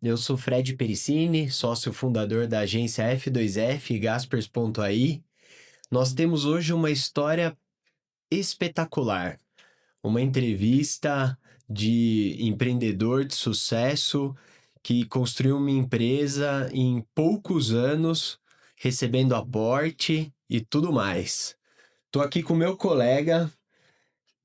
Eu sou Fred Pericini, sócio fundador da agência F2F e Gaspers.ai. Nós temos hoje uma história espetacular, uma entrevista de empreendedor de sucesso que construiu uma empresa em poucos anos, recebendo aporte e tudo mais. Estou aqui com meu colega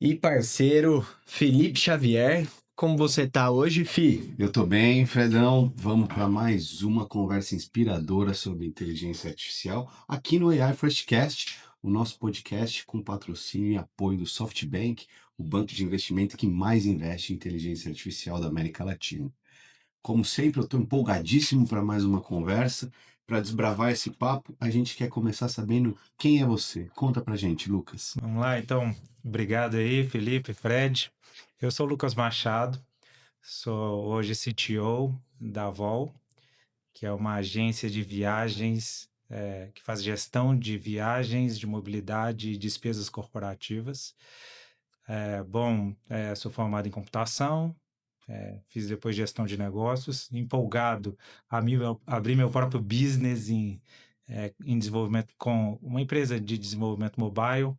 e parceiro Felipe Xavier. Como você tá hoje, Fi? Eu tô bem, Fredão. Vamos para mais uma conversa inspiradora sobre inteligência artificial aqui no AI Firstcast, o nosso podcast com patrocínio e apoio do SoftBank, o banco de investimento que mais investe em inteligência artificial da América Latina. Como sempre, eu estou empolgadíssimo para mais uma conversa. Para desbravar esse papo, a gente quer começar sabendo quem é você. Conta pra gente, Lucas. Vamos lá, então. Obrigado aí, Felipe, Fred. Eu sou o Lucas Machado, sou hoje CTO da Vol, que é uma agência de viagens que faz gestão de viagens, de mobilidade e despesas corporativas. Sou formado em computação, fiz depois gestão de negócios, empolgado a abrir meu próprio business em desenvolvimento com uma empresa de desenvolvimento mobile.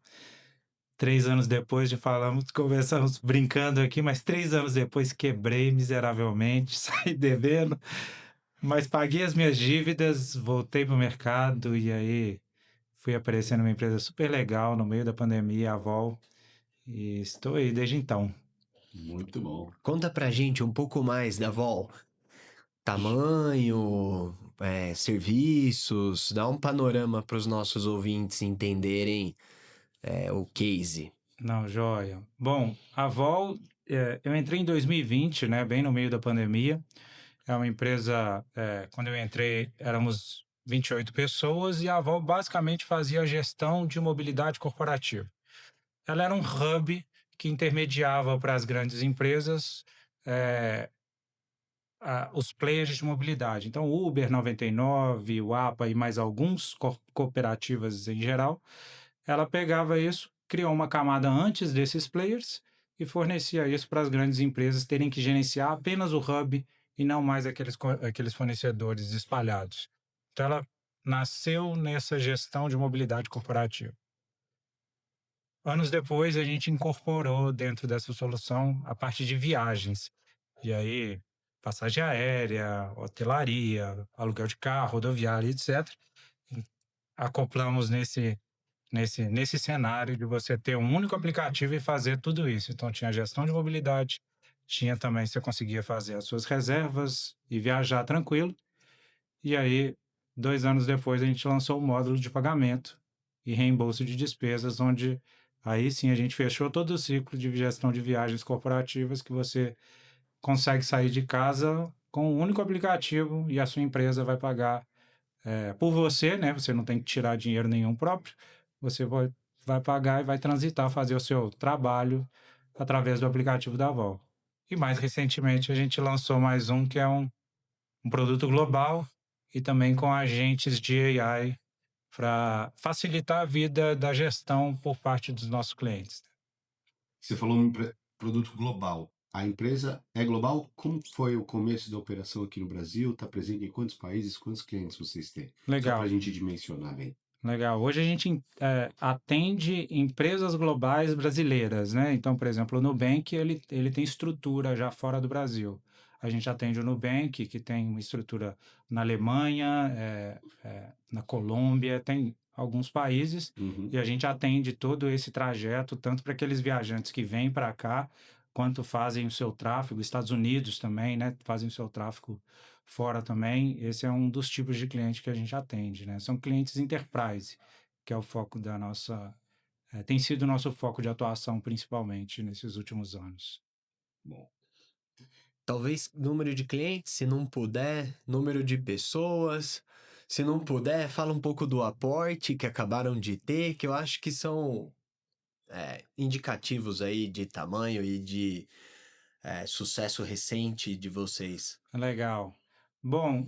3 anos depois de falarmos, conversamos brincando aqui, mas 3 anos depois quebrei miseravelmente, saí devendo, mas paguei as minhas dívidas, voltei para o mercado e aí fui aparecendo uma empresa super legal no meio da pandemia, a Vol, e estou aí desde então. Muito bom. Conta pra gente um pouco mais da Vol. Tamanho, serviços, dá um panorama para os nossos ouvintes entenderem o case. Não, joia. Bom, a Vol, eu entrei em 2020, né, bem no meio da pandemia. É uma empresa, quando eu entrei, éramos 28 pessoas e a Vol basicamente fazia a gestão de mobilidade corporativa. Ela era um hub que intermediava para as grandes empresas os players de mobilidade. Então, o Uber 99, o APA e mais alguns cooperativas em geral, ela pegava isso, criou uma camada antes desses players e fornecia isso para as grandes empresas terem que gerenciar apenas o hub e não mais aqueles fornecedores espalhados. Então, ela nasceu nessa gestão de mobilidade corporativa. Anos depois, a gente incorporou dentro dessa solução a parte de viagens. E aí, passagem aérea, hotelaria, aluguel de carro, rodoviária, etc. E acoplamos nesse cenário de você ter um único aplicativo e fazer tudo isso. Então, tinha gestão de mobilidade, tinha também, você conseguia fazer as suas reservas e viajar tranquilo. E aí, 2 anos depois, a gente lançou o módulo de pagamento e reembolso de despesas, onde aí sim a gente fechou todo o ciclo de gestão de viagens corporativas que você consegue sair de casa com um único aplicativo e a sua empresa vai pagar por você, né? Você não tem que tirar dinheiro nenhum próprio, você vai pagar e vai transitar, fazer o seu trabalho através do aplicativo da Vol. E mais recentemente a gente lançou mais um que é um produto global e também com agentes de AI para facilitar a vida da gestão por parte dos nossos clientes. Você falou um produto global. A empresa é global? Como foi o começo da operação aqui no Brasil? Está presente em quantos países? Quantos clientes vocês têm? Só para a Legal, gente dimensionar bem. legal. Hoje a gente atende empresas globais brasileiras, né? Então, por exemplo, o Nubank, ele tem estrutura já fora do Brasil. A gente atende o Nubank, que tem uma estrutura na Alemanha, na Colômbia, tem alguns países, Uhum. e a gente atende todo esse trajeto, tanto para aqueles viajantes que vêm para cá, quanto fazem o seu tráfego, Estados Unidos também, né? Fazem o seu tráfego fora também. Esse é um dos tipos de cliente que a gente atende, né? São clientes enterprise, que é o foco da nossa... tem sido o nosso foco de atuação, principalmente, nesses últimos anos. Bom, Talvez número de clientes, se não puder, número de pessoas. Se não puder, fala um pouco do aporte que acabaram de ter, que eu acho que são indicativos aí de tamanho e de sucesso recente de vocês. Legal. Bom,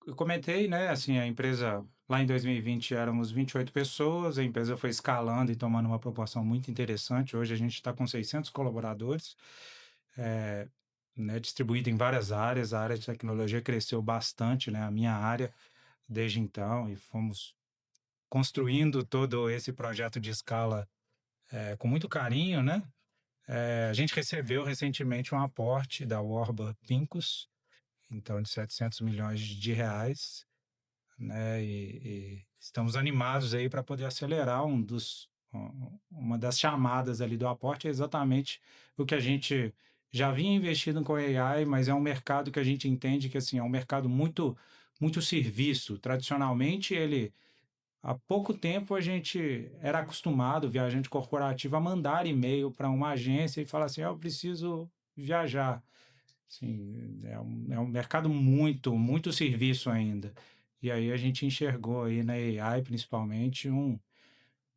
eu comentei, né, assim, a empresa, lá em 2020 éramos 28 pessoas, a empresa foi escalando e tomando uma proporção muito interessante. Hoje a gente está com 600 colaboradores. né, distribuído em várias áreas. A área de tecnologia cresceu bastante, né, a minha área desde então, e fomos construindo todo esse projeto de escala com muito carinho, né? A gente recebeu recentemente um aporte da Warburg Pincus, então de 700 milhões de reais, né? E estamos animados aí para poder acelerar uma das chamadas ali do aporte é exatamente o que a gente já vinha investindo com AI, mas é um mercado que a gente entende que assim é um mercado muito serviço. Tradicionalmente há pouco tempo a gente era acostumado, viajante corporativo, a mandar e-mail para uma agência e falar assim, eu preciso viajar. Assim, é um mercado muito serviço ainda. E aí a gente enxergou aí na AI, principalmente,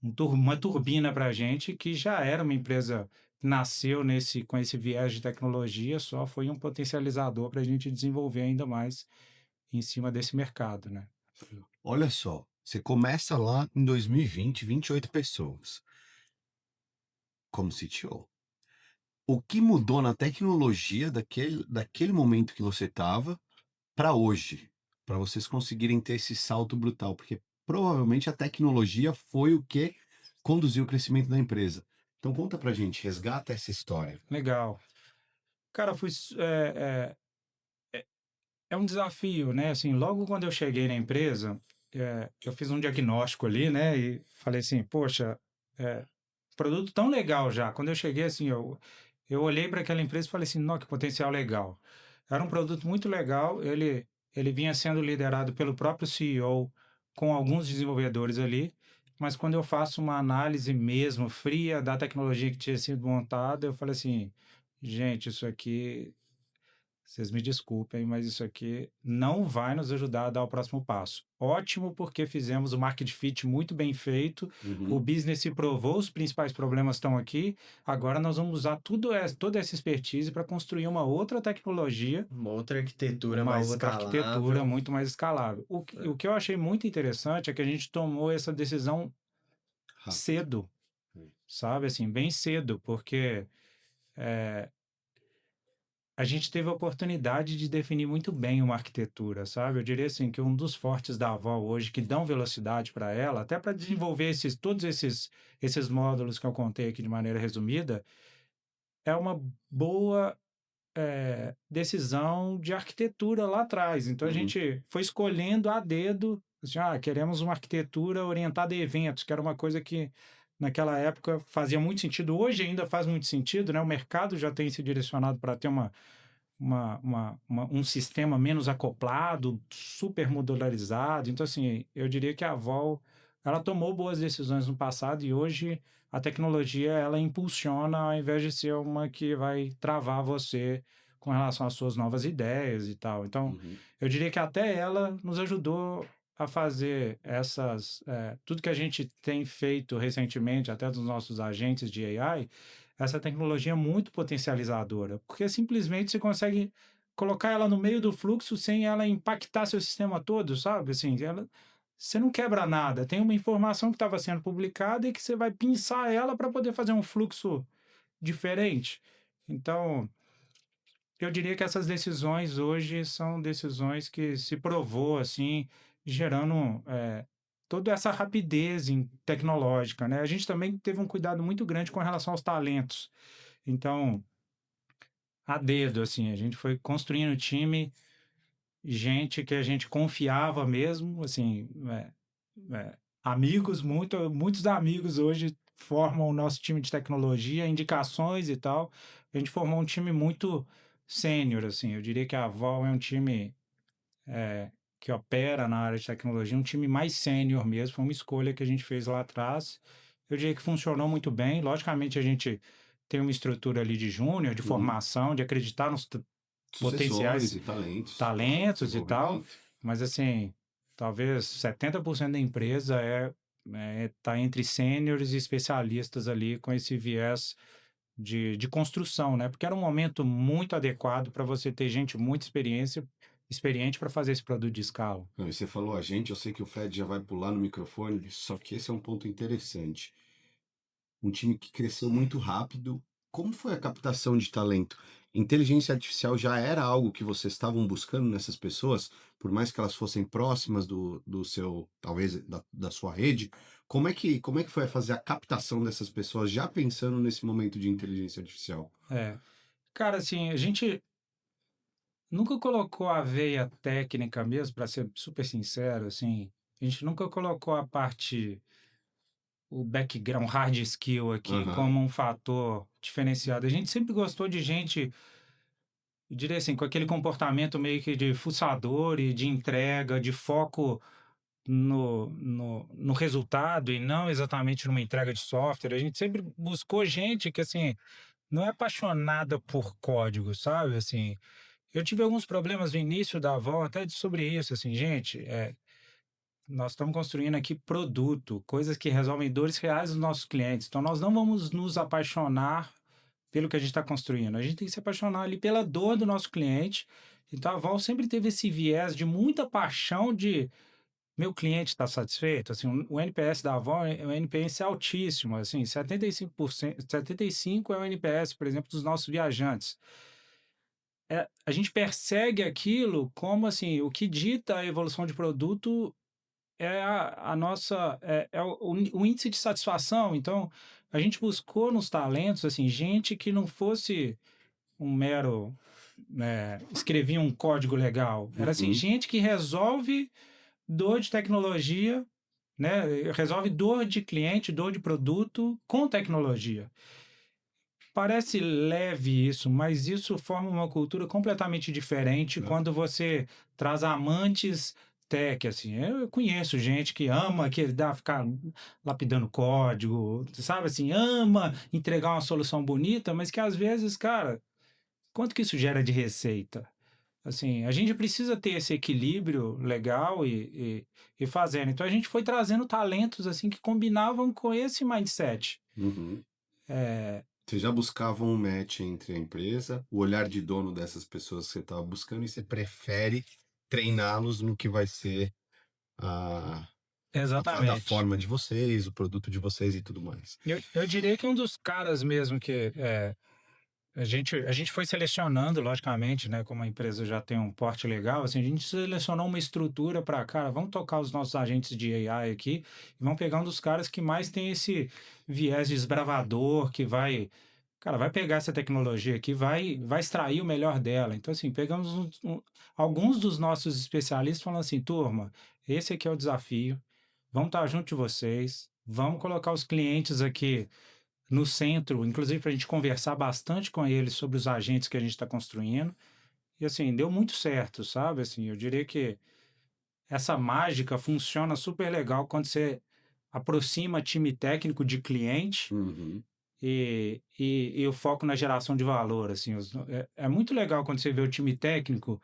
uma turbina para a gente que já era uma empresa que nasceu com esse viés de tecnologia, só foi um potencializador para a gente desenvolver ainda mais em cima desse mercado, né? Olha só, você começa lá em 2020, 28 pessoas como CTO. O que mudou na tecnologia daquele momento que você estava para hoje? Para vocês conseguirem ter esse salto brutal? Porque provavelmente a tecnologia foi o que conduziu o crescimento da empresa. Então conta pra gente, resgata essa história. Legal. Cara, é um desafio, né? Assim, logo quando eu cheguei na empresa, eu fiz um diagnóstico ali, né? E falei assim, poxa, produto tão legal já. Quando eu cheguei, assim, eu olhei para aquela empresa e falei assim, nossa, que potencial legal. Era um produto muito legal, ele vinha sendo liderado pelo próprio CEO, com alguns desenvolvedores ali, mas quando eu faço uma análise mesmo fria da tecnologia que tinha sido montada, eu falei assim, gente, isso aqui vocês me desculpem, mas isso aqui não vai nos ajudar a dar o próximo passo. Ótimo, porque fizemos o market fit muito bem feito, o business se provou, os principais problemas estão aqui. Agora nós vamos usar toda essa expertise para construir uma outra tecnologia, Uma outra arquitetura uma mais outra arquitetura escalável. muito mais escalável. O que eu achei muito interessante é que a gente tomou essa decisão Rápido. cedo, sabe? Assim, bem cedo, porque a gente teve a oportunidade de definir muito bem uma arquitetura, sabe? Eu diria assim que um dos fortes da Avó hoje que dão velocidade para ela, até para desenvolver todos esses módulos que eu contei aqui de maneira resumida, é uma boa decisão de arquitetura lá atrás. Então a gente foi escolhendo a dedo, assim, queremos uma arquitetura orientada a eventos, que era uma coisa que naquela época fazia muito sentido, hoje ainda faz muito sentido, né? O mercado já tem se direcionado para ter um sistema menos acoplado, super modularizado. Então, assim, eu diria que a Vol, ela tomou boas decisões no passado e hoje a tecnologia, ela impulsiona ao invés de ser uma que vai travar você com relação às suas novas ideias e tal. Então, eu diria que até ela nos ajudou a fazer tudo que a gente tem feito recentemente, até dos nossos agentes de AI, essa tecnologia é muito potencializadora, porque simplesmente você consegue colocar ela no meio do fluxo sem ela impactar seu sistema todo, sabe? Assim, você não quebra nada. Tem uma informação que estava sendo publicada e que você vai pinçar ela para poder fazer um fluxo diferente. Então, eu diria que essas decisões hoje são decisões que se provou, assim, gerando toda essa rapidez tecnológica, né? A gente também teve um cuidado muito grande com relação aos talentos. Então, a dedo, assim, a gente foi construindo o time, gente que a gente confiava mesmo, assim, amigos, muitos amigos hoje formam o nosso time de tecnologia, indicações e tal. A gente formou um time muito sênior, assim. Eu diria que a Vol é um time que opera na área de tecnologia, um time mais sênior mesmo. Foi uma escolha que a gente fez lá atrás. Eu diria que funcionou muito bem. Logicamente, a gente tem uma estrutura ali de júnior, de formação, de acreditar nos Sucessores potenciais e talentos. talentos e tal, Desenvolvimento. mas assim, talvez 70% da empresa tá entre sêniores e especialistas ali com esse viés de construção, né? Porque era um momento muito adequado para você ter gente muito experiente para fazer esse produto de escala. Não, e você falou a gente, eu sei que o Fred já vai pular no microfone, só que esse é um ponto interessante. Um time que cresceu muito rápido. Como foi a captação de talento? Inteligência artificial já era algo que vocês estavam buscando nessas pessoas, por mais que elas fossem próximas do seu, talvez, da sua rede? Como é que foi fazer a captação dessas pessoas já pensando nesse momento de inteligência artificial? É. Cara, assim, a gente nunca colocou a veia técnica mesmo, para ser super sincero, assim, a gente nunca colocou a parte, o background, hard skill aqui Aham. como um fator diferenciado. A gente sempre gostou de gente, eu diria assim, com aquele comportamento meio que de fuçador e de entrega, de foco no resultado e não exatamente numa entrega de software. A gente sempre buscou gente que, assim, não é apaixonada por código, sabe? Assim, eu tive alguns problemas no início da Avon até sobre isso, assim, gente, nós estamos construindo aqui produto, coisas que resolvem dores reais dos nossos clientes. Então, nós não vamos nos apaixonar pelo que a gente está construindo. A gente tem que se apaixonar ali pela dor do nosso cliente. Então, a Avon sempre teve esse viés de muita paixão de meu cliente está satisfeito. Assim, o NPS da Avon é um NPS altíssimo, assim, 75%, 75 é o NPS, por exemplo, dos nossos viajantes. A gente persegue aquilo como assim, o que dita a evolução de produto é a nossa o índice de satisfação. Então, a gente buscou nos talentos assim, gente que não fosse um mero escrevia um código legal. Era assim, Uhum. gente que resolve dor de tecnologia, né? Resolve dor de cliente, dor de produto com tecnologia. Parece leve isso, mas isso forma uma cultura completamente diferente Tá. quando você traz amantes tech, assim. Eu conheço gente que ama, que dá ficar lapidando código, sabe assim, ama entregar uma solução bonita, mas que às vezes, cara, quanto que isso gera de receita? Assim, a gente precisa ter esse equilíbrio legal e fazendo. Então a gente foi trazendo talentos assim que combinavam com esse mindset. Uhum. É, Vocês já buscavam um match entre a empresa, o olhar de dono dessas pessoas que você estava buscando, e você prefere treiná-los no que vai ser a exatamente. plataforma de vocês, o produto de vocês e tudo mais. Eu diria que um dos caras mesmo que a gente foi selecionando, logicamente, né? Como a empresa já tem um porte legal, assim, a gente selecionou uma estrutura para, cara, vamos tocar os nossos agentes de AI aqui e vamos pegar um dos caras que mais tem esse viés desbravador, que vai, cara, vai pegar essa tecnologia aqui, vai extrair o melhor dela. Então, assim, pegamos alguns dos nossos especialistas falando assim, turma, esse aqui é o desafio, vamos estar junto de vocês, vamos colocar os clientes aqui no centro, inclusive para a gente conversar bastante com eles sobre os agentes que a gente está construindo. E assim, deu muito certo, sabe? Assim, eu diria que essa mágica funciona super legal quando você aproxima time técnico de cliente Uhum. e o foco na geração de valor. Assim, é muito legal quando você vê o time técnico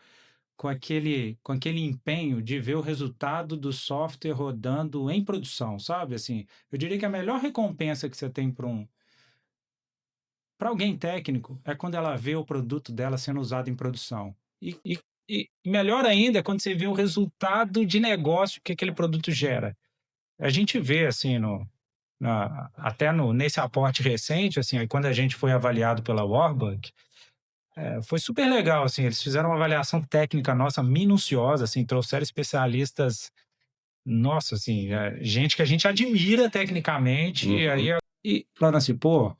com aquele empenho de ver o resultado do software rodando em produção, sabe? Assim, eu diria que a melhor recompensa que você tem para alguém técnico, é quando ela vê o produto dela sendo usado em produção. E melhor ainda é quando você vê o resultado de negócio que aquele produto gera. A gente vê, assim, até nesse aporte recente, assim, aí quando a gente foi avaliado pela Warburg, foi super legal, assim, eles fizeram uma avaliação técnica nossa minuciosa, assim, trouxeram especialistas, nossa, assim, gente que a gente admira tecnicamente, Uhum. e falando assim, pô,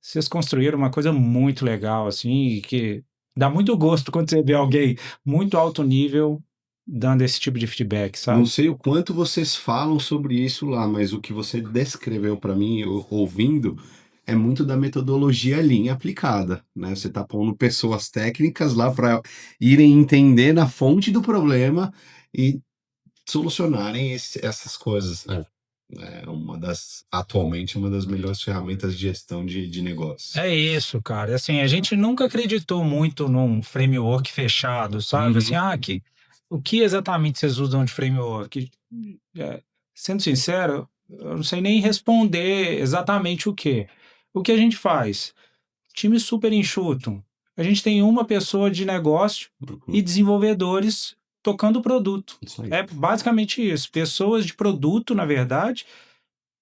vocês construíram uma coisa muito legal, assim, e que dá muito gosto quando você vê alguém muito alto nível dando esse tipo de feedback, Não sabe? sei o quanto vocês falam sobre isso lá, mas o que você descreveu para mim, ouvindo, é muito da metodologia Lean aplicada, né? Você está pondo pessoas técnicas lá para irem entender na fonte do problema e solucionarem essas coisas, né? É atualmente, uma das melhores ferramentas de gestão de negócio. É isso, cara. Assim, a gente nunca acreditou muito num framework fechado, sabe? Assim, Uhum. o que exatamente vocês usam de framework? É, sendo sincero, eu não sei nem responder exatamente o que. O que a gente faz? Time super enxuto. A gente tem uma pessoa de negócio e Uhum. desenvolvedores tocando o produto. Isso aí. É basicamente isso. Pessoas de produto, na verdade,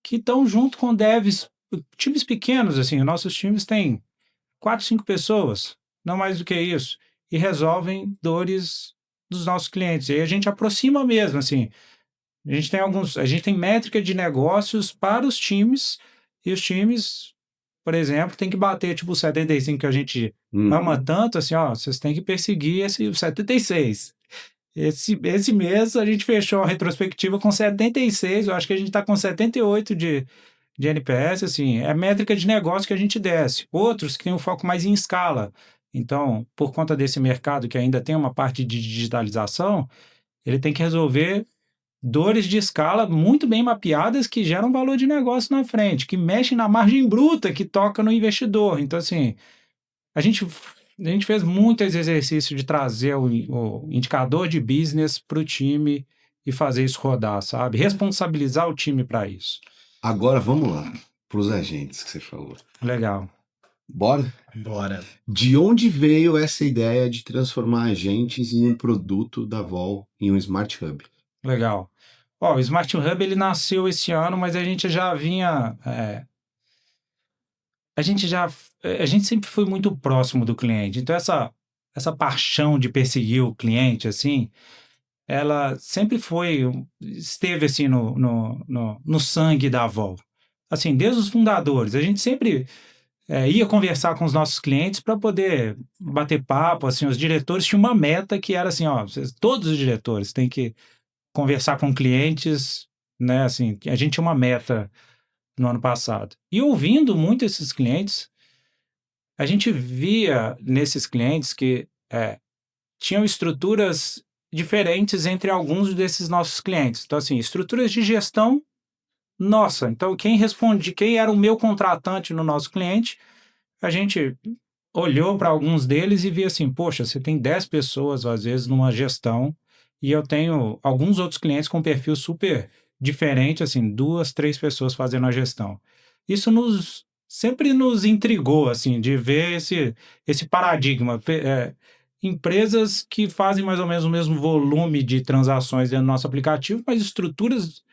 que estão junto com devs, times pequenos, assim. Nossos times têm 4, 5 pessoas. não mais do que isso, e resolvem dores dos nossos clientes. E aí a gente aproxima mesmo, assim. A gente tem métrica de negócios para os times, e os times, por exemplo, tem que bater tipo o 75 que a gente ama tanto, assim, ó, vocês têm que perseguir o 76. Esse mês a gente fechou a retrospectiva com 76, eu acho que a gente está com 78 de NPS, assim, é métrica de negócio que a gente desce. Outros que têm um foco mais em escala. Então, por conta desse mercado que ainda tem uma parte de digitalização, ele tem que resolver dores de escala muito bem mapeadas que geram valor de negócio na frente, que mexem na margem bruta, que toca no investidor. Então, assim, a gente fez muito exercício de trazer o indicador de business para o time e fazer isso rodar, sabe? Responsabilizar o time para isso. Agora vamos lá, para os agentes que você falou. Legal. Bora? Bora. De onde veio essa ideia de transformar agentes em um produto da Vol, em um Smart Hub? Legal. Ó, o Smart Hub ele nasceu esse ano, mas a gente já vinha. A gente sempre foi muito próximo do cliente. Então, essa paixão de perseguir o cliente, assim, ela sempre esteve assim no sangue da Vol. Assim, desde os fundadores. A gente sempre ia conversar com os nossos clientes para poder bater papo. Assim, os diretores tinham uma meta que era assim, ó, todos os diretores têm que conversar com clientes, né? Assim, a gente tinha uma meta no ano passado. E ouvindo muito esses clientes, a gente via nesses clientes que tinham estruturas diferentes entre alguns desses nossos clientes. Então, assim, estruturas de gestão nossa. Então, quem era o meu contratante no nosso cliente, a gente olhou para alguns deles e via assim, poxa, você tem 10 pessoas, às vezes, numa gestão, e eu tenho alguns outros clientes com perfil super diferente, assim, 2, 3 pessoas fazendo a gestão. Isso sempre nos intrigou, assim, de ver esse paradigma. Empresas que fazem mais ou menos o mesmo volume de transações dentro do nosso aplicativo, mas estruturas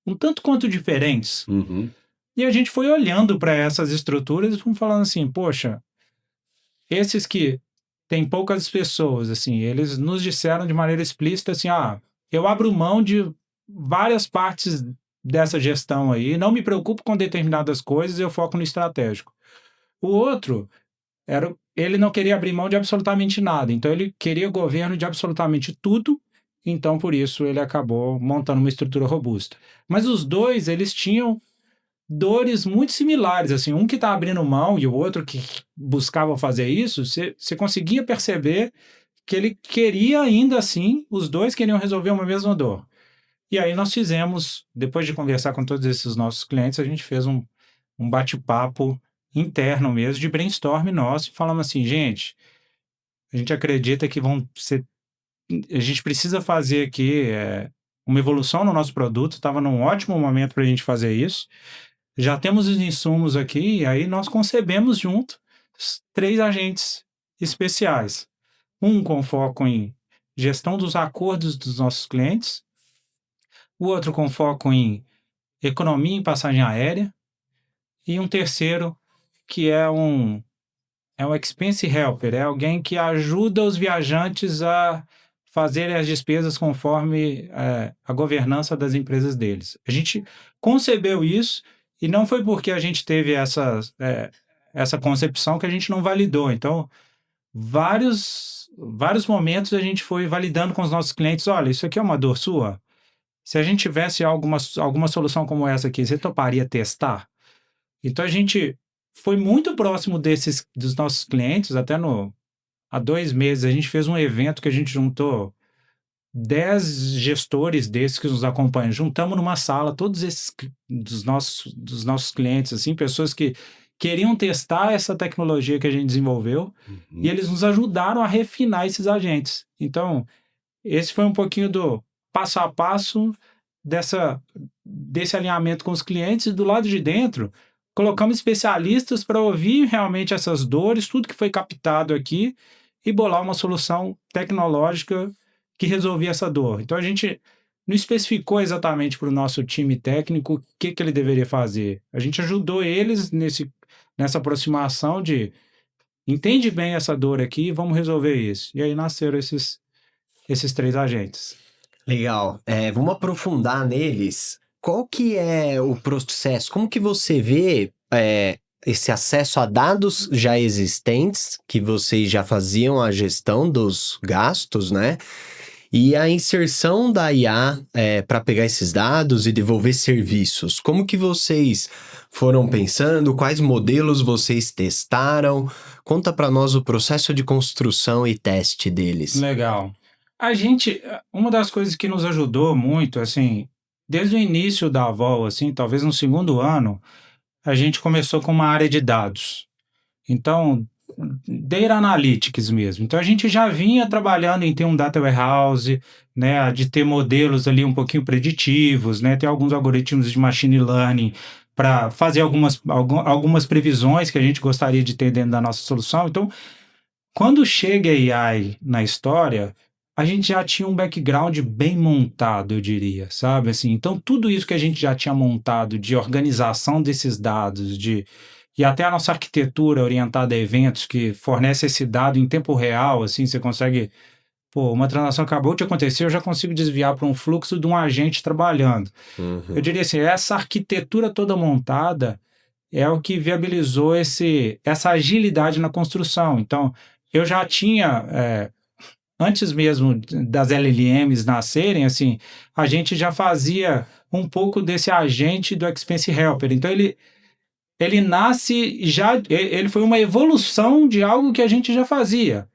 um tanto quanto diferentes. Uhum. E a gente foi olhando para essas estruturas e fomos falando assim, poxa, esses que têm poucas pessoas, assim, eles nos disseram de maneira explícita assim, eu abro mão de várias partes dessa gestão aí, não me preocupo com determinadas coisas, eu foco no estratégico. O outro, ele não queria abrir mão de absolutamente nada, então ele queria governo de absolutamente tudo, então por isso ele acabou montando uma estrutura robusta. Mas os dois, eles tinham dores muito similares, assim, um que está abrindo mão e o outro que buscava fazer isso, você conseguia perceber que ele queria ainda assim, os dois queriam resolver uma mesma dor. E aí nós fizemos, depois de conversar com todos esses nossos clientes, a gente fez um bate-papo interno mesmo, de brainstorm nosso, e falamos assim, gente, a gente acredita que a gente precisa fazer aqui uma evolução no nosso produto, estava num ótimo momento para a gente fazer isso, já temos os insumos aqui, e aí nós concebemos junto 3 agentes especiais. Um com foco em gestão dos acordos dos nossos clientes, o outro com foco em economia em passagem aérea, e um terceiro que é um expense helper, é alguém que ajuda os viajantes a fazerem as despesas conforme a governança das empresas deles. A gente concebeu isso e não foi porque a gente teve essa concepção que a gente não validou. Então, vários momentos a gente foi validando com os nossos clientes, olha, isso aqui é uma dor sua? Se a gente tivesse alguma solução como essa aqui, você toparia testar? Então, a gente foi muito próximo dos nossos clientes, até há 2 meses a gente fez um evento que a gente juntou 10 gestores desses que nos acompanham. Juntamos numa sala todos esses dos nossos clientes, assim, pessoas que queriam testar essa tecnologia que a gente desenvolveu, e eles nos ajudaram a refinar esses agentes. Então, esse foi um pouquinho do passo a passo desse alinhamento com os clientes, e do lado de dentro colocamos especialistas para ouvir realmente essas dores, tudo que foi captado aqui, e bolar uma solução tecnológica que resolvia essa dor. Então, a gente não especificou exatamente para o nosso time técnico o que ele deveria fazer. A gente ajudou eles nessa aproximação de entende bem essa dor aqui, vamos resolver isso. E aí nasceram esses 3 agentes. Legal. Vamos aprofundar neles. Qual que é o processo? Como que você vê esse acesso a dados já existentes, que vocês já faziam a gestão dos gastos, né? E a inserção da IA para pegar esses dados e devolver serviços. Como que vocês foram pensando? Quais modelos vocês testaram? Conta para nós o processo de construção e teste deles. Legal. Uma das coisas que nos ajudou muito, assim, desde o início da Avol, assim, talvez no segundo ano, a gente começou com uma área de dados. Então, Data Analytics mesmo. Então, a gente já vinha trabalhando em ter um Data Warehouse, né, de ter modelos ali um pouquinho preditivos, né, ter alguns algoritmos de Machine Learning para fazer algumas previsões que a gente gostaria de ter dentro da nossa solução. Então, quando chega a AI na história, a gente já tinha um background bem montado, eu diria, sabe? Assim, então, tudo isso que a gente já tinha montado de organização desses dados, e até a nossa arquitetura orientada a eventos que fornece esse dado em tempo real, assim, você consegue... uma transação acabou de acontecer, eu já consigo desviar para um fluxo de um agente trabalhando. Eu diria assim, essa arquitetura toda montada é o que viabilizou essa agilidade na construção. Então, eu já tinha... antes mesmo das LLMs nascerem, assim, a gente já fazia um pouco desse agente do Expense Helper. Então, ele nasce ele foi uma evolução de algo que a gente já fazia.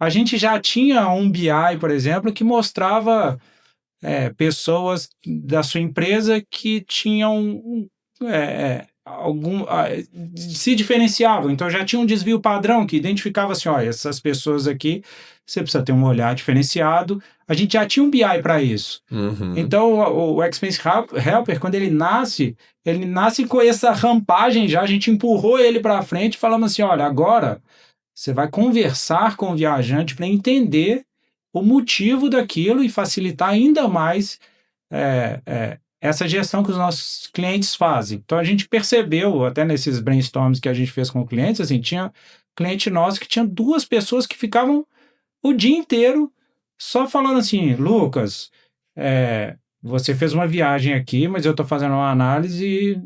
A gente já tinha um BI, por exemplo, que mostrava pessoas da sua empresa que tinham se diferenciavam. Então, já tinha um desvio padrão que identificava assim, olha, essas pessoas aqui, você precisa ter um olhar diferenciado. A gente já tinha um BI para isso. Então, o Expense Helper, quando ele nasce com essa rampagem já, a gente empurrou ele para frente, falando assim, olha, agora você vai conversar com o viajante para entender o motivo daquilo e facilitar ainda mais essa gestão que os nossos clientes fazem. Então, a gente percebeu, até nesses brainstorms que a gente fez com clientes, assim, tinha cliente nosso que tinha 2 pessoas que ficavam o dia inteiro só falando assim, Lucas, você fez uma viagem aqui, mas eu estou fazendo uma análise,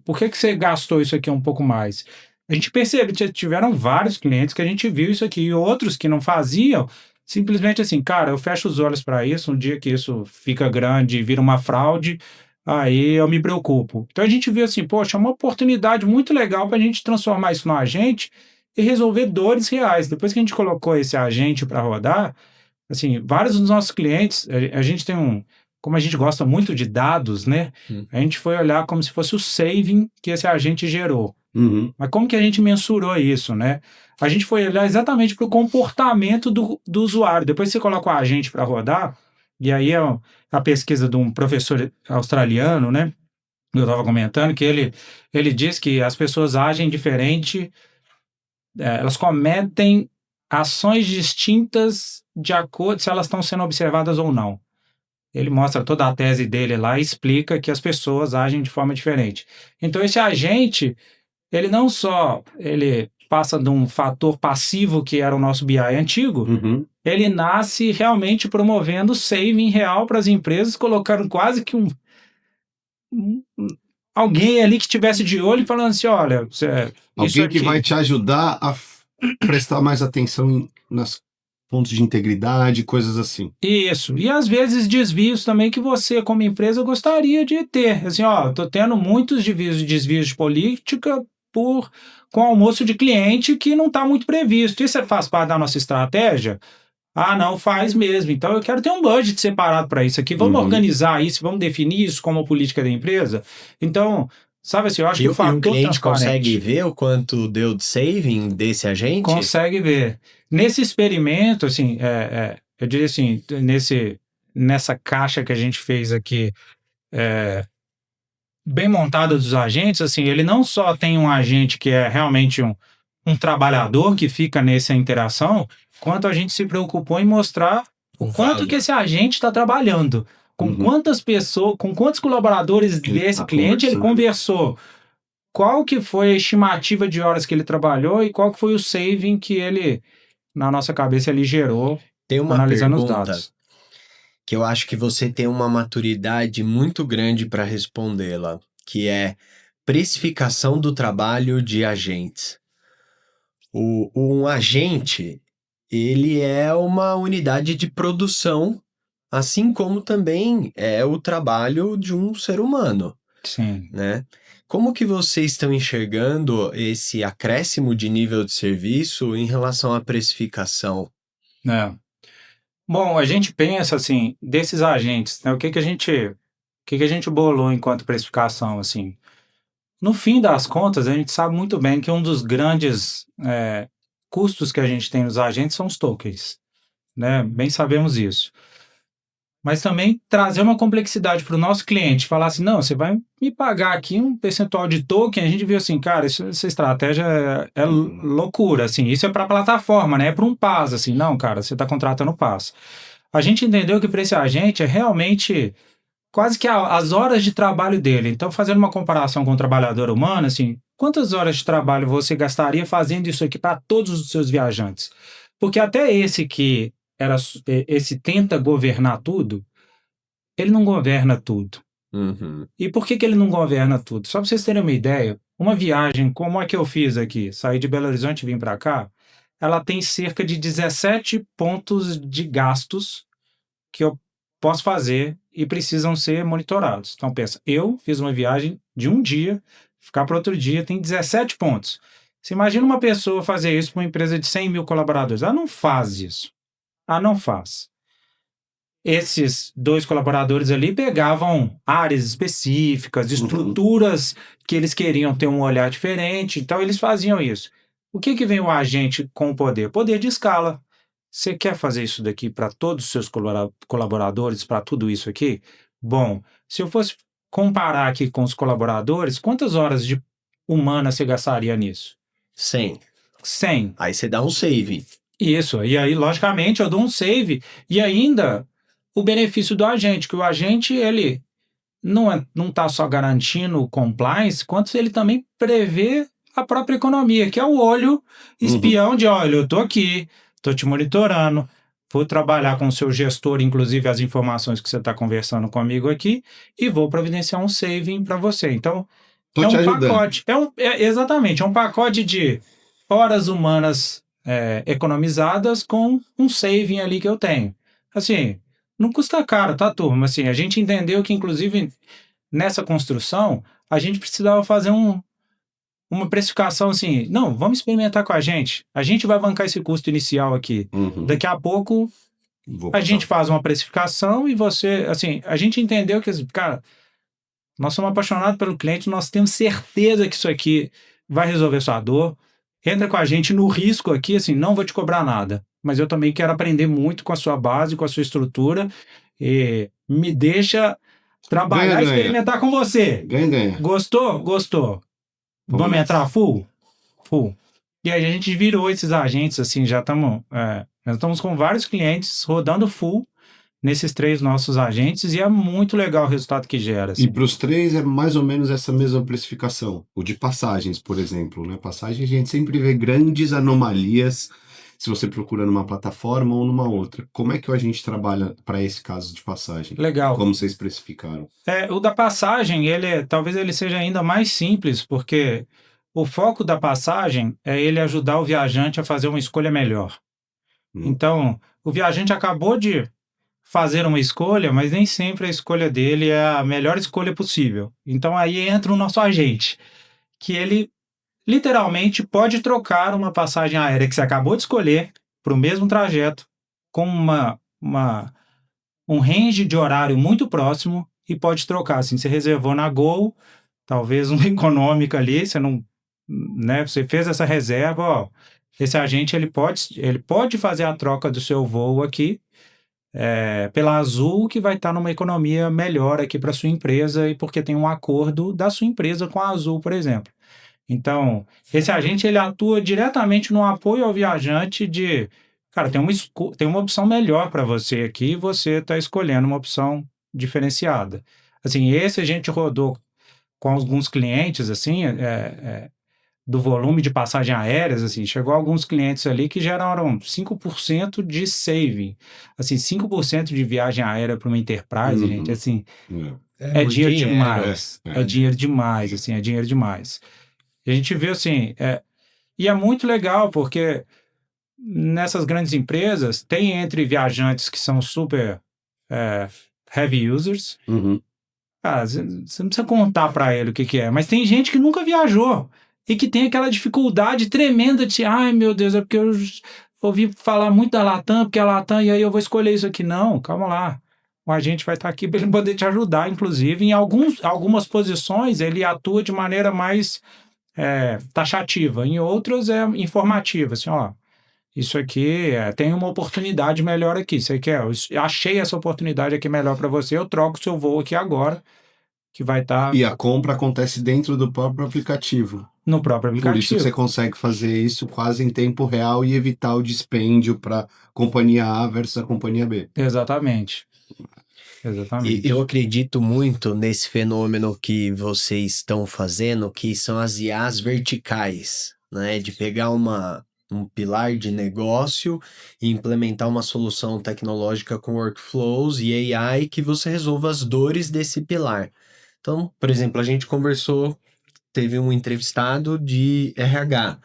por que você gastou isso aqui um pouco mais? A gente percebe, tiveram vários clientes que a gente viu isso aqui, e outros que não faziam, simplesmente assim, cara, eu fecho os olhos para isso, um dia que isso fica grande e vira uma fraude, aí eu me preocupo. Então a gente viu assim, poxa, é uma oportunidade muito legal para a gente transformar isso no agente e resolver dores reais. Depois que a gente colocou esse agente para rodar, assim, vários dos nossos clientes, a gente tem como a gente gosta muito de dados, né? A gente foi olhar como se fosse o saving que esse agente gerou. Mas como que a gente mensurou isso, né? A gente foi olhar exatamente para o comportamento do usuário. Depois você coloca o agente para rodar, e aí é a pesquisa de um professor australiano, né? Eu estava comentando que ele diz que as pessoas agem diferente, elas cometem ações distintas de acordo se elas estão sendo observadas ou não. Ele mostra toda a tese dele lá e explica que as pessoas agem de forma diferente. Então, esse agente, ele não só passa de um fator passivo, que era o nosso BI antigo, ele nasce realmente promovendo saving real para as empresas, colocando quase que alguém ali que estivesse de olho e falando assim, olha... Alguém que vai te ajudar a prestar mais atenção nas pontos de integridade, coisas assim. Isso. E às vezes desvios também que você, como empresa, gostaria de ter. Assim, tô tendo muitos desvios de política com almoço de cliente que não está muito previsto. Isso faz parte da nossa estratégia? Ah, não, faz mesmo. Então eu quero ter um budget separado para isso aqui. Vamos organizar isso, vamos definir isso como política da empresa. Então, sabe assim, eu acho que o fator cliente transparente... consegue ver o quanto deu de saving desse agente? Consegue ver. Nesse experimento, assim, eu diria assim, nessa caixa que a gente fez aqui, bem montada dos agentes, assim, ele não só tem um agente que é realmente um trabalhador que fica nessa interação, quanto a gente se preocupou em mostrar o quanto que esse agente está trabalhando, com quantas pessoas, com quantos colaboradores desse cliente ele conversou. qual que foi a estimativa de horas que ele trabalhou e qual que foi o saving que ele, na nossa cabeça, ele gerou Tem uma analisando os pergunta dados. que eu acho que você tem uma maturidade muito grande para respondê-la, que é precificação do trabalho de agentes. Um agente, ele é uma unidade de produção, assim como também é o trabalho de um ser humano, Sim. né? Como que vocês estão enxergando esse acréscimo de nível de serviço em relação à precificação? É. Bom, a gente pensa assim, desses agentes, né, o que que a gente bolou enquanto precificação, assim. No fim das contas, a gente sabe muito bem que um dos grandes custos que a gente tem nos agentes são os tokens, né? Bem sabemos isso. Mas também trazer uma complexidade para o nosso cliente, falar assim, não, você vai me pagar aqui um percentual de token, a gente viu assim, cara, essa estratégia é loucura, assim, isso é para a plataforma, né? É para um PaaS, assim, não, cara, você está contratando o PaaS. A gente entendeu que para esse agente é realmente quase que as horas de trabalho dele. Então, fazendo uma comparação com o trabalhador humano, assim, quantas horas de trabalho você gastaria fazendo isso aqui para todos os seus viajantes? Porque até esse que esse tenta governar tudo, ele não governa tudo. Uhum. E por que ele não governa tudo? Só para vocês terem uma ideia, uma viagem como a que eu fiz aqui, saí de Belo Horizonte e vim para cá, ela tem cerca de 17 pontos de gastos que eu posso fazer e precisam ser monitorados. Então, pensa, eu fiz uma viagem de um dia, ficar para outro dia, tem 17 pontos. Você imagina uma pessoa fazer isso para uma empresa de 100 mil colaboradores. Ela não faz isso. Ela não faz. Esses 2 colaboradores ali pegavam áreas específicas, estruturas que eles queriam ter um olhar diferente, então eles faziam isso. O que vem o agente com o poder? Poder de escala. Você quer fazer isso daqui para todos os seus colaboradores, para tudo isso aqui? Bom, se eu fosse comparar aqui com os colaboradores, quantas horas de humana você gastaria nisso? 100. 100. Aí você dá um save. Isso, e aí, logicamente, eu dou um save e ainda o benefício do agente, que o agente, ele não está só garantindo o compliance, quanto ele também prevê a própria economia, que é o olho espião de, olha, eu estou aqui, estou te monitorando, vou trabalhar com o seu gestor, inclusive as informações que você está conversando comigo aqui, e vou providenciar um saving para você. Então, Tô é te um ajudando. pacote, exatamente, é um pacote de horas humanas economizadas com um saving ali que eu tenho. Assim, não custa caro, tá, turma? Assim, a gente entendeu que, inclusive, nessa construção, a gente precisava fazer uma precificação assim, não, vamos experimentar com a gente vai bancar esse custo inicial aqui. Daqui a pouco, a gente faz uma precificação e você, assim, a gente entendeu que, cara, nós somos apaixonados pelo cliente, nós temos certeza que isso aqui vai resolver sua dor. Entra com a gente no risco aqui, assim, não vou te cobrar nada, mas eu também quero aprender muito com a sua base, com a sua estrutura, e me deixa trabalhar e experimentar com você. Ganha. Gostou? Gostou. Vamos entrar full? Full. E aí a gente virou esses agentes, assim, nós estamos com vários clientes rodando full nesses 3 nossos agentes e é muito legal o resultado que gera. Assim. E para os 3 é mais ou menos essa mesma precificação. O de passagens, por exemplo, né? Passagem a gente sempre vê grandes anomalias se você procura numa plataforma ou numa outra. Como é que a gente trabalha para esse caso de passagem? Legal. Como vocês precificaram? O da passagem, talvez ele seja ainda mais simples, porque o foco da passagem é ele ajudar o viajante a fazer uma escolha melhor. Então, o viajante acabou de fazer uma escolha, mas nem sempre a escolha dele é a melhor escolha possível. Então, aí entra o nosso agente, que ele literalmente pode trocar uma passagem aérea que você acabou de escolher para o mesmo trajeto, com um range de horário muito próximo e pode trocar. Assim, você reservou na Gol, talvez uma econômica ali, você não, né, você fez essa reserva, ó, esse agente ele pode fazer a troca do seu voo aqui pela Azul, que vai estar numa economia melhor aqui para sua empresa e porque tem um acordo da sua empresa com a Azul, por exemplo. Então, esse agente ele atua diretamente no apoio ao viajante de, cara, tem uma opção melhor para você aqui e você está escolhendo uma opção diferenciada. Assim, esse a gente rodou com alguns clientes, assim, do volume de passagem aéreas, assim, chegou alguns clientes ali que geraram 5% de saving. Assim, 5% de viagem aérea para uma enterprise, gente, assim, é muito dinheiro dinheiro. demais. É dinheiro demais, assim, é dinheiro demais. E a gente vê, assim, e é muito legal, porque nessas grandes empresas, tem entre viajantes que são super heavy users. Cara, você não precisa contar para ele o que é, mas tem gente que nunca viajou e que tem aquela dificuldade tremenda de, ai meu Deus, é porque eu ouvi falar muito da Latam, porque a Latam, e aí eu vou escolher isso aqui. Não, calma lá. O agente vai estar aqui para ele poder te ajudar, inclusive. Em algumas posições, ele atua de maneira mais taxativa, em outras é informativa, assim, ó, isso aqui tem uma oportunidade melhor aqui. Você quer? Eu achei essa oportunidade aqui melhor para você. Eu troco o seu voo aqui agora, que vai estar E a compra acontece dentro do próprio aplicativo. no próprio Por isso que aplicativo. você consegue fazer isso quase em tempo real e evitar o dispêndio para companhia A versus a companhia B. Exatamente. E Exatamente. eu acredito muito nesse fenômeno que vocês estão fazendo, que são as IAs verticais, né? De pegar um pilar de negócio e implementar uma solução tecnológica com workflows e AI que você resolva as dores desse pilar. Então, por exemplo, a gente conversou, teve um entrevistado de RH,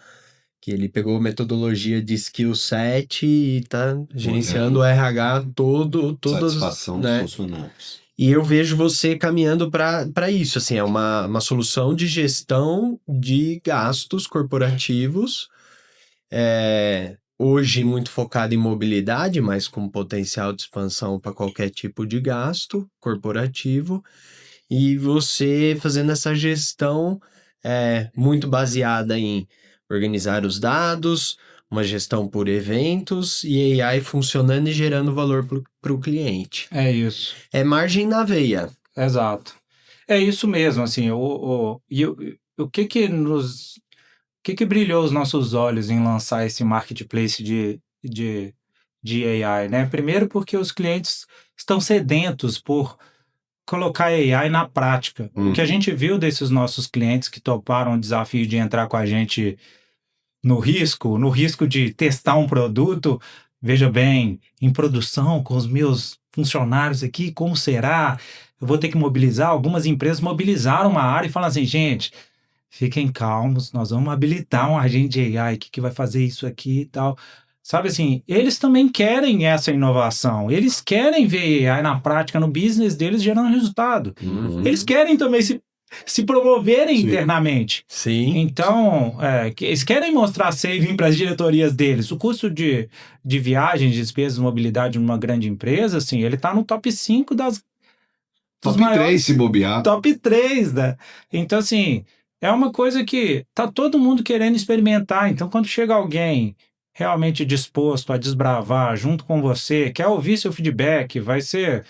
que ele pegou metodologia de skill set e tá gerenciando o RH todas, Satisfação né? dos funcionários. E eu vejo você caminhando para isso, assim, é uma solução de gestão de gastos corporativos, hoje muito focado em mobilidade, mas com potencial de expansão para qualquer tipo de gasto corporativo, e você fazendo essa gestão muito baseada em organizar os dados, uma gestão por eventos e AI funcionando e gerando valor para o cliente. É isso. É margem na veia. Exato. É isso mesmo, assim, o que que brilhou os nossos olhos em lançar esse marketplace de AI, né? Primeiro porque os clientes estão sedentos por colocar AI na prática. O que a gente viu desses nossos clientes que toparam o desafio de entrar com a gente no risco de testar um produto, veja bem, em produção com os meus funcionários aqui, como será? Eu vou ter que mobilizar. Algumas empresas mobilizaram uma área e falam assim, gente, fiquem calmos, nós vamos habilitar um agente de AI que vai fazer isso aqui e tal. Sabe assim, eles também querem essa inovação, eles querem ver AI na prática, no business deles gerando resultado. Eles querem também se promoverem internamente. Sim. Então, eles querem mostrar saving para as diretorias deles. O custo de viagem, de despesas, mobilidade numa grande empresa, assim, ele está no top 5 dos Top maiores, 3 se bobear. Top 3, né? Então, assim, é uma coisa que tá todo mundo querendo experimentar. Então, quando chega alguém realmente disposto a desbravar junto com você, quer ouvir seu feedback, vai ser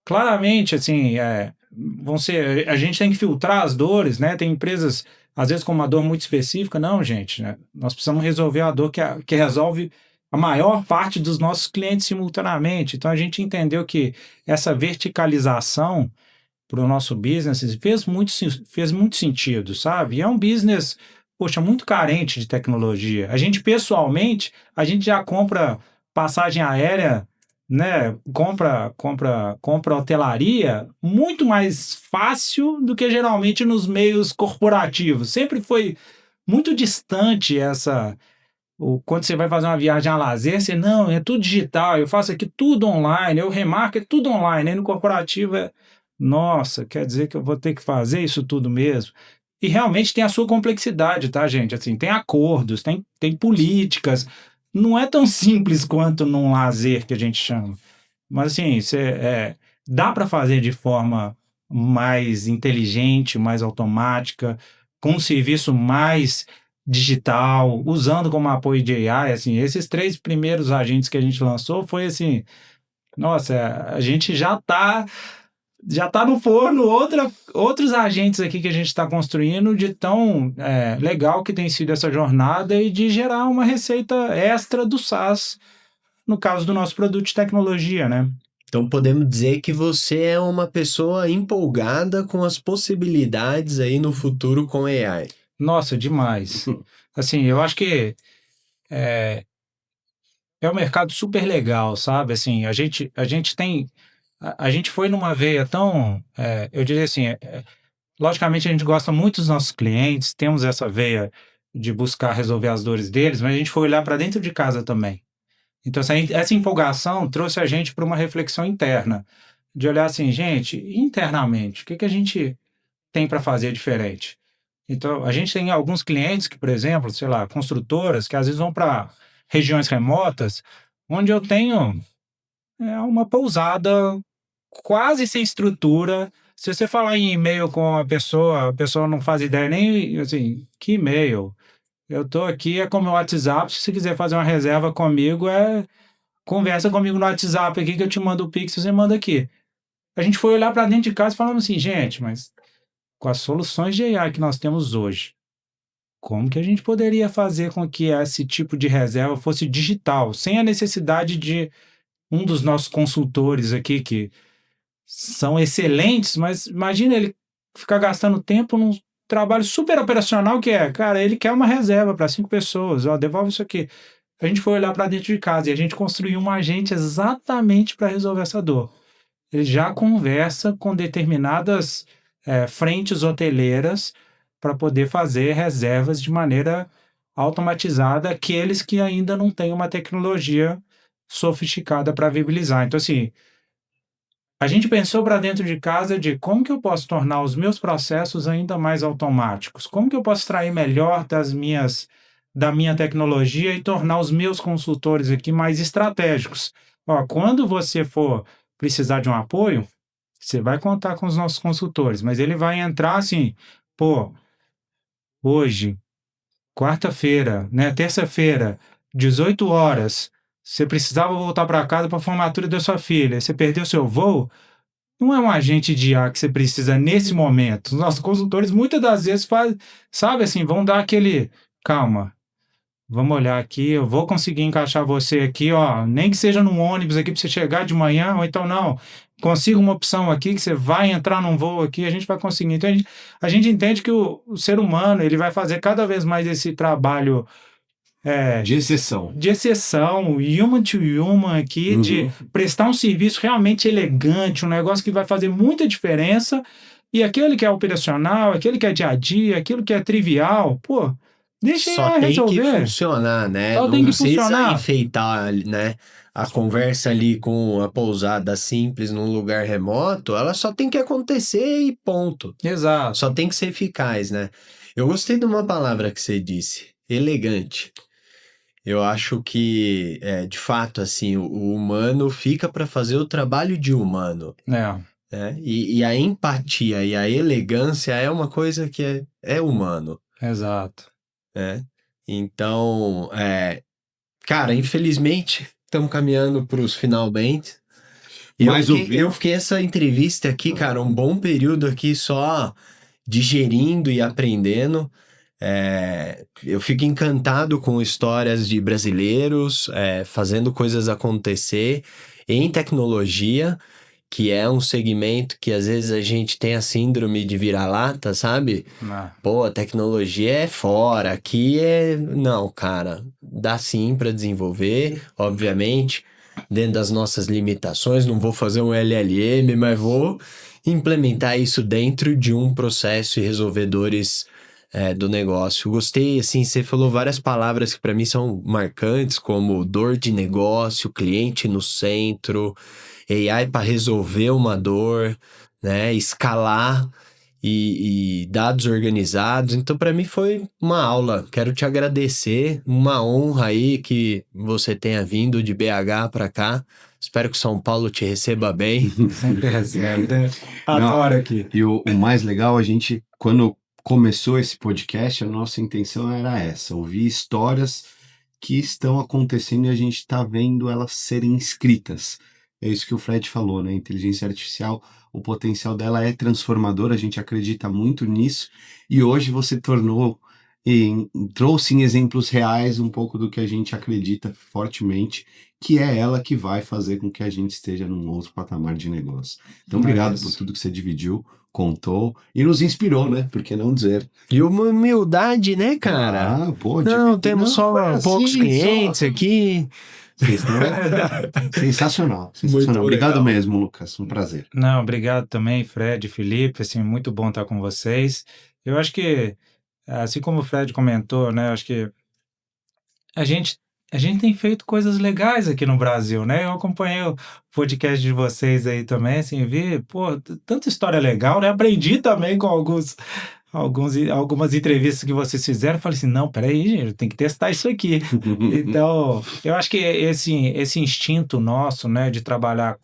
claramente, assim, a gente tem que filtrar as dores, né? Tem empresas, às vezes, com uma dor muito específica. Não, gente, né? Nós precisamos resolver a dor que resolve a maior parte dos nossos clientes simultaneamente. Então, a gente entendeu que essa verticalização para o nosso business fez muito sentido, sabe? E é um business, poxa, muito carente de tecnologia. A gente, pessoalmente, a gente já compra passagem aérea, né? Compra hotelaria muito mais fácil do que geralmente nos meios corporativos. Sempre foi muito distante quando você vai fazer uma viagem a lazer, você, não, é tudo digital, eu faço aqui tudo online, eu remarco, é tudo online. Aí no corporativo nossa, quer dizer que eu vou ter que fazer isso tudo mesmo? E realmente tem a sua complexidade, tá, gente? Assim, tem acordos, tem políticas. Não é tão simples quanto num lazer que a gente chama. Mas, assim, dá para fazer de forma mais inteligente, mais automática, com um serviço mais digital, usando como apoio de AI. Assim, esses 3 primeiros agentes que a gente lançou foi assim, nossa, a gente já tá no forno outros agentes aqui que a gente está construindo de tão legal que tem sido essa jornada e de gerar uma receita extra do SaaS, no caso do nosso produto de tecnologia, né? Então podemos dizer que você é uma pessoa empolgada com as possibilidades aí no futuro com AI. Nossa, demais. Assim, eu acho que é um mercado super legal, sabe? Assim, a gente tem, a gente foi numa veia tão, eu diria assim, logicamente a gente gosta muito dos nossos clientes, temos essa veia de buscar resolver as dores deles, mas a gente foi olhar para dentro de casa também. Então, essa empolgação trouxe a gente para uma reflexão interna, de olhar assim, gente, internamente, o que que a gente tem para fazer diferente? Então, a gente tem alguns clientes que, por exemplo, sei lá, construtoras, que às vezes vão para regiões remotas, onde eu tenho uma pousada quase sem estrutura. Se você falar em e-mail com a pessoa não faz ideia nem, assim, que e-mail? Eu tô aqui, é como o WhatsApp, se você quiser fazer uma reserva comigo, conversa comigo no WhatsApp aqui que eu te mando o Pix, você manda aqui. A gente foi olhar para dentro de casa e falamos assim, gente, mas com as soluções de AI que nós temos hoje, como que a gente poderia fazer com que esse tipo de reserva fosse digital, sem a necessidade de um dos nossos consultores aqui, que são excelentes, mas imagina ele ficar gastando tempo num trabalho super operacional que cara, ele quer uma reserva para 5 pessoas, ó, devolve isso aqui. A gente foi olhar para dentro de casa e a gente construiu um agente exatamente para resolver essa dor. Ele já conversa com determinadas frentes hoteleiras para poder fazer reservas de maneira automatizada, aqueles que ainda não têm uma tecnologia sofisticada para viabilizar. Então, assim, a gente pensou para dentro de casa de como que eu posso tornar os meus processos ainda mais automáticos, como que eu posso extrair melhor da minha tecnologia e tornar os meus consultores aqui mais estratégicos. Ó, quando você for precisar de um apoio, você vai contar com os nossos consultores, mas ele vai entrar assim, pô, hoje, quarta-feira, né, terça-feira, 18 horas, você precisava voltar para casa para a formatura da sua filha, você perdeu seu voo, não é um agente de IA que você precisa nesse momento. Os nossos consultores muitas das vezes fazem, sabe assim, vão dar aquele, calma, vamos olhar aqui, eu vou conseguir encaixar você aqui, ó, nem que seja num ônibus aqui para você chegar de manhã, ou então não, consiga uma opção aqui que você vai entrar num voo aqui, a gente vai conseguir. Então a gente entende que o ser humano, ele vai fazer cada vez mais esse trabalho De exceção. human to human aqui, de prestar um serviço realmente elegante, um negócio que vai fazer muita diferença, e aquele que é operacional, aquele que é dia a dia, aquilo que é trivial, pô, deixa Só ele tem que resolver. funcionar, né? Só Não tem que precisa funcionar. enfeitar, né? A conversa ali com a pousada simples num lugar remoto, ela só tem que acontecer e ponto. Exato. Só tem que ser eficaz, né? Eu gostei de uma palavra que você disse, elegante. Eu acho que, de fato, assim, o humano fica para fazer o trabalho de humano, É, né? E a empatia e a elegância é uma coisa que é humano, exato. né? Então, cara, infelizmente, estamos caminhando para os finalmente. E Mas eu fiquei essa entrevista aqui, cara, um bom período aqui só digerindo e aprendendo. Eu fico encantado com histórias de brasileiros fazendo coisas acontecer em tecnologia, que é um segmento que às vezes a gente tem a síndrome de vira-lata, sabe? Pô, a tecnologia é fora, aqui é... Não, cara, dá sim para desenvolver, obviamente, dentro das nossas limitações, não vou fazer um LLM, mas vou implementar isso dentro de um processo e resolver dores do negócio. Gostei, assim, você falou várias palavras que para mim são marcantes, como dor de negócio, cliente no centro, AI para resolver uma dor, né? Escalar e dados organizados. Então, para mim foi uma aula. Quero te agradecer, uma honra aí que você tenha vindo de BH para cá. Espero que São Paulo te receba bem. Sempre recebe, né? Adoro aqui. E o mais legal, a gente, quando começou esse podcast, a nossa intenção era essa, ouvir histórias que estão acontecendo e a gente está vendo elas serem escritas. É isso que o Fred falou, né? A inteligência artificial, o potencial dela é transformador, a gente acredita muito nisso, e hoje você tornou e trouxe em exemplos reais um pouco do que a gente acredita fortemente, que é ela que vai fazer com que a gente esteja num outro patamar de negócio. Então, obrigado por tudo que você dividiu, contou e nos inspirou, né? Por que não dizer? E uma humildade, né, cara? Não, temos só poucos clientes aqui. Sensacional. Obrigado mesmo, Lucas. Um prazer. Não, obrigado também, Fred, Felipe. Assim, muito bom estar com vocês. Eu acho que, assim como o Fred comentou, né? Acho que a gente tem feito coisas legais aqui no Brasil, né? Eu acompanhei o podcast de vocês aí também, assim, vi, pô, tanta história legal, né? Aprendi também com algumas entrevistas que vocês fizeram. Falei assim, não, peraí, gente, tem que testar isso aqui. Então, eu acho que esse instinto nosso, né, de trabalhar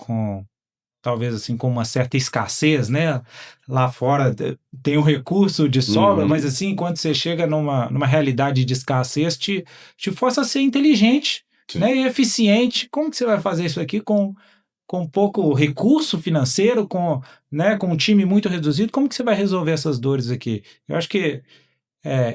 talvez assim, com uma certa escassez, né? Lá fora tem o recurso de sobra, mas assim, quando você chega numa realidade de escassez, te força a ser inteligente, né? E eficiente. Como que você vai fazer isso aqui com pouco recurso financeiro, né, com um time muito reduzido? Como que você vai resolver essas dores aqui? Eu acho que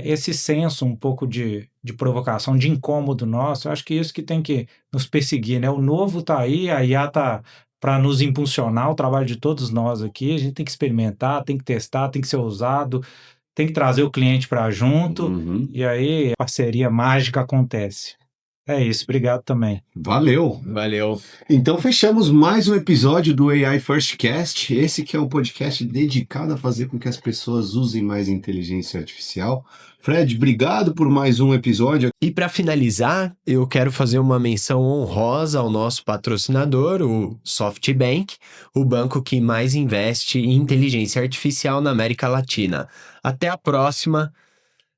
esse senso um pouco de provocação, de incômodo nosso, eu acho que isso que tem que nos perseguir, né? O novo está aí, a IA está para nos impulsionar, o trabalho de todos nós aqui. A gente tem que experimentar, tem que testar, tem que ser ousado, tem que trazer o cliente para junto, e aí a parceria mágica acontece. É isso, obrigado também. Valeu! Então fechamos mais um episódio do AI First Cast. Esse que é um podcast dedicado a fazer com que as pessoas usem mais inteligência artificial. Fred, obrigado por mais um episódio. E para finalizar, eu quero fazer uma menção honrosa ao nosso patrocinador, o SoftBank, o banco que mais investe em inteligência artificial na América Latina. Até a próxima!